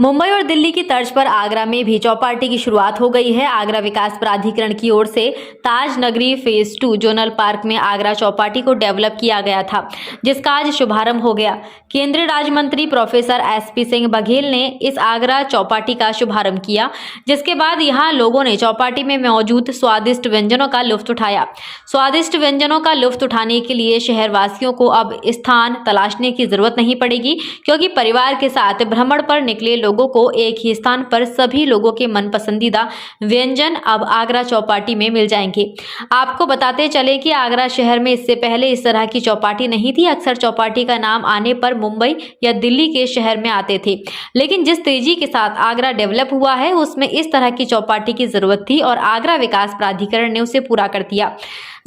मुंबई और दिल्ली की तर्ज पर आगरा में भी चौपाटी की शुरुआत हो गई है। आगरा विकास प्राधिकरण की ओर से ताज नगरी फेज 2 जोनल पार्क में आगरा चौपाटी को डेवलप किया गया था, जिसका आज शुभारंभ हो गया। केंद्रीय राज्य मंत्री प्रोफेसर एसपी सिंह बघेल ने इस आगरा चौपाटी का शुभारंभ किया, जिसके बाद यहां लोगों ने चौपाटी में मौजूद स्वादिष्ट व्यंजनों का लुत्फ उठाया। स्वादिष्ट व्यंजनों का लुत्फ उठाने के लिए शहरवासियों को अब स्थान तलाशने की जरूरत नहीं पड़ेगी, क्योंकि परिवार के साथ भ्रमण पर निकले लोगों को एक ही स्थान पर सभी लोगों के मन पसंदीदा व्यंजन अब आगरा चौपाटी में मिल जाएंगे। आपको बताते चले कि आगरा शहर में इससे पहले इस तरह की चौपाटी नहीं थी। अक्सर चौपाटी का नाम आने पर मुंबई या दिल्ली के शहर में आते थे, लेकिन जिस तेजी के साथ आगरा डेवलप हुआ है उसमें इस तरह की चौपाटी की जरूरत थी और आगरा विकास प्राधिकरण ने उसे पूरा कर दिया।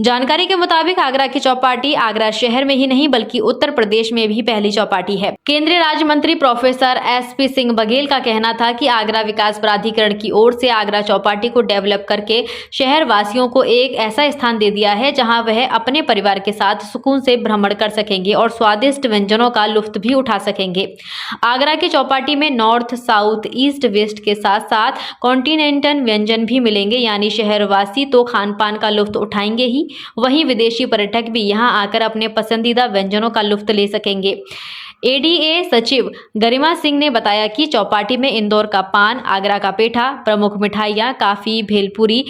जानकारी के मुताबिक आगरा की चौपाटी आगरा शहर में ही नहीं बल्कि उत्तर प्रदेश में भी पहली चौपाटी है। केंद्रीय राज्य मंत्री प्रोफेसर एसपी सिंह बघेल का कहना था कि आगरा विकास प्राधिकरण की ओर से आगरा चौपाटी को डेवलप करके शहर वासियों को एक ऐसा स्थान दे दिया है जहां वह अपने परिवार के साथ सुकून से भ्रमण कर सकेंगे और स्वादिष्ट व्यंजनों का लुत्फ भी उठा सकेंगे। आगरा की चौपाटी में नॉर्थ, साउथ, ईस्ट, वेस्ट के साथ साथ कॉन्टिनेंटल व्यंजन भी मिलेंगे, यानी शहरवासी तो खान पान का लुत्फ उठाएंगे ही, वहीं विदेशी पर्यटक भी यहां आकर अपने पसंदीदा व्यंजनों का लुत्फ ले सकेंगे। एडीए सचिव गरिमा सिंह ने बताया कि चौपाटी में इंदौर का पान, आगरा का पेठा, प्रमुख मिठाइयां, coffee, bhelpuri,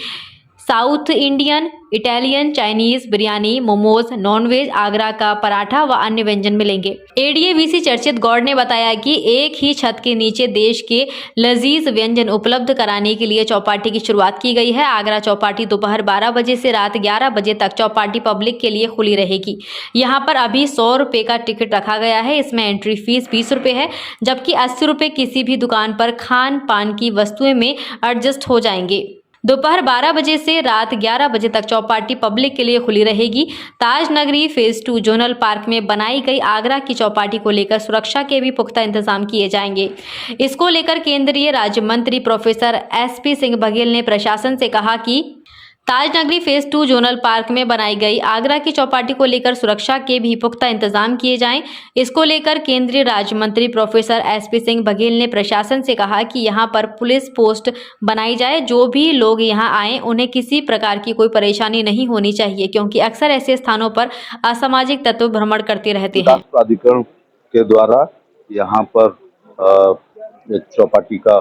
South Indian, Italian, Chinese, biryani, momos, non veg, Agra का पराठा व अन्य व्यंजन मिलेंगे। एडीए-वीसी चर्चित गौड़ ने बताया कि एक ही छत के नीचे देश के लजीज व्यंजन उपलब्ध कराने के लिए चौपाटी की शुरुआत की गई है। आगरा चौपाटी दोपहर 12 बजे से रात 11 बजे तक चौपाटी पब्लिक के लिए खुली रहेगी। यहाँ पर अभी 100 रुपये का टिकट रखा गया है। इसमें एंट्री फीस 20 रुपये है, जबकि 80 रुपये किसी भी दुकान पर खान पान की वस्तुएं में एडजस्ट हो जाएंगे। दोपहर 12 बजे से रात 11 बजे तक चौपाटी पब्लिक के लिए खुली रहेगी। ताज नगरी फेज 2 जोनल पार्क में बनाई गई आगरा की चौपाटी को लेकर सुरक्षा के भी पुख्ता इंतजाम किए जाएंगे। इसको लेकर केंद्रीय राज्य मंत्री प्रोफेसर एसपी सिंह बघेल ने प्रशासन से कहा कि ताज नगरी फेज 2 जोनल पार्क में बनाई गई आगरा की चौपाटी को लेकर सुरक्षा के भी पुख्ता इंतजाम किए जाएं। इसको लेकर केंद्रीय राज्य मंत्री प्रोफेसर एसपी सिंह बघेल ने प्रशासन से कहा कि यहां पर पुलिस पोस्ट बनाई जाए। जो भी लोग यहां आए उन्हें किसी प्रकार की कोई परेशानी नहीं होनी चाहिए, क्योंकि अक्सर ऐसे स्थानों पर असामाजिक तत्व भ्रमण करते रहते हैं। प्राधिकरण के द्वारा यहाँ पर एक चौपाटी का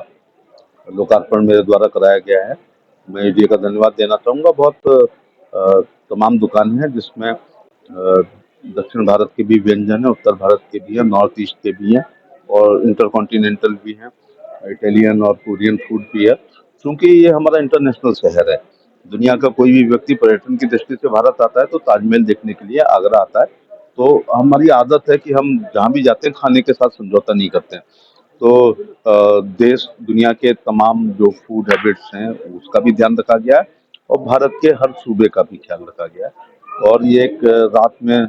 लोकार्पण मेरे द्वारा कराया गया है। मैं एडीए का धन्यवाद देना चाहूँगा। बहुत तमाम दुकानें हैं जिसमें दक्षिण भारत के भी व्यंजन है, उत्तर भारत के भी हैं, नॉर्थ ईस्ट के भी हैं और इंटरकॉन्टिनेंटल भी हैं, इटालियन और कोरियन फूड भी है। क्योंकि ये हमारा इंटरनेशनल शहर है, दुनिया का कोई भी व्यक्ति पर्यटन की दृष्टि से भारत आता है तो ताजमहल देखने के लिए आगरा आता है। तो हमारी आदत है कि हम जहाँ भी जाते हैं खाने के साथ समझौता नहीं करते हैं। तो देश दुनिया के तमाम जो फूड हैबिट्स हैं उसका भी ध्यान रखा गया है और भारत के हर सूबे का भी ख्याल रखा गया है। और ये एक रात में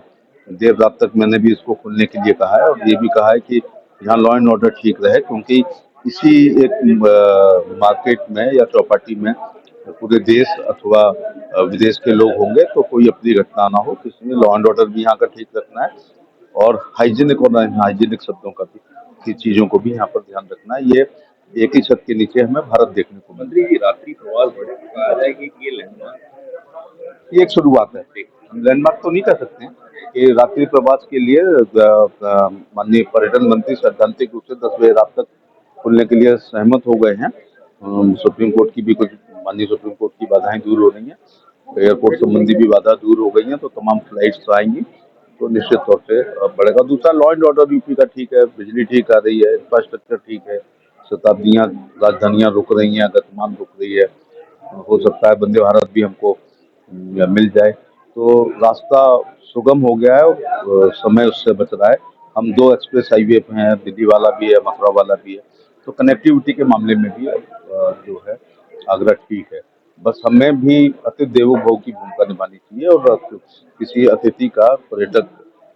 देर रात तक मैंने भी इसको खोलने के लिए कहा है और ये भी कहा है कि यहाँ लॉ एंड ऑर्डर ठीक रहे, क्योंकि इसी एक मार्केट में या चौपाटी में पूरे देश अथवा विदेश के लोग होंगे तो कोई अप्रिय घटना ना हो। किसी में लॉ एंड ऑर्डर भी यहाँ का ठीक रखना है और हाइजीनिक और हाइजीनिक शब्दों का भी की चीजों को भी यहाँ पर ध्यान रखना है। ये एक ही छत के नीचे हमें भारत देखने को मिल रही है। रात्रि प्रवास बड़े कहा जाए कि ये लैंडमार्क, ये एक शुरुआत है। हम लैंडमार्क तो नहीं कह सकते हैं कि रात्रि प्रवास के लिए माननीय पर्यटन मंत्री सैद्धांतिक रूप से 10 बजे रात तक खुलने के लिए सहमत हो गए हैं। सुप्रीम कोर्ट की भी कुछ माननीय सुप्रीम कोर्ट की बाधाएं दूर हो रही हैं, एयरपोर्ट संबंधी भी बाधा दूर हो गई हैं, तो तमाम फ्लाइट्स आएंगी तो निश्चित तौर से बढ़ेगा। दूसरा, लॉ एंड ऑर्डर यूपी का ठीक है, बिजली ठीक आ रही है, इंफ्रास्ट्रक्चर ठीक है, शताब्दियां राजधानियां रुक रही हैं, गतिमान रुक रही है। हो सकता है वंदे भारत भी हमको मिल जाए, तो रास्ता सुगम हो गया है और समय उससे बच रहा है। हम 2 एक्सप्रेस हाईवे पे हैं, दिल्ली वाला भी है, मथुरा वाला भी है, तो कनेक्टिविटी के मामले में भी जो है आगरा ठीक है। बस हमें भी अतिथि देवो भव की भूमिका निभानी चाहिए और किसी अतिथि का, पर्यटक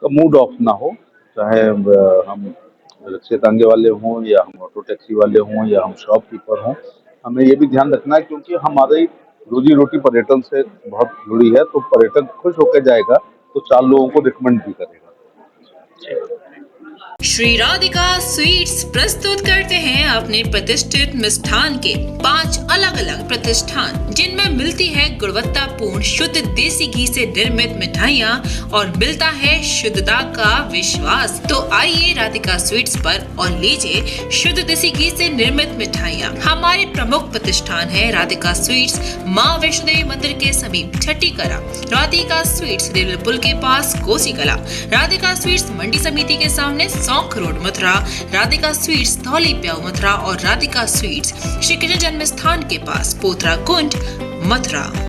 का मूड ऑफ ना हो, चाहे हम रिक्शे तांगे वाले हों या हम ऑटो टैक्सी वाले हों या हम शॉपकीपर हों। हमें ये भी ध्यान रखना है क्योंकि हमारी रोजी रोटी पर्यटन से बहुत जुड़ी है, तो पर्यटक खुश होकर जाएगा तो 4 लोगों को रिकमेंड भी करेगा। श्री राधिका स्वीट्स प्रस्तुत करते हैं अपने प्रतिष्ठित मिष्ठान के 5 अलग अलग प्रतिष्ठान, जिनमें मिलती है गुणवत्तापूर्ण शुद्ध देसी घी से निर्मित मिठाइयाँ और मिलता है शुद्धता का विश्वास। तो आइए राधिका स्वीट्स पर और लीजिए शुद्ध देसी घी से निर्मित मिठाइयाँ। हमारे प्रमुख प्रतिष्ठान है राधिका स्वीट्स, माँ वैष्णो देवी मंदिर के समीप छठी कला, राधिका स्वीट्स रेलवे पुल के पास कोसी कला, राधिका स्वीट्स मंडी समिति के सामने सौंख रोड मथुरा, राधिका स्वीट्स धौली प्याऊ मथुरा और राधिका स्वीट्स श्री कृष्ण जन्म स्थान के पास पोथरा कुंड मथुरा।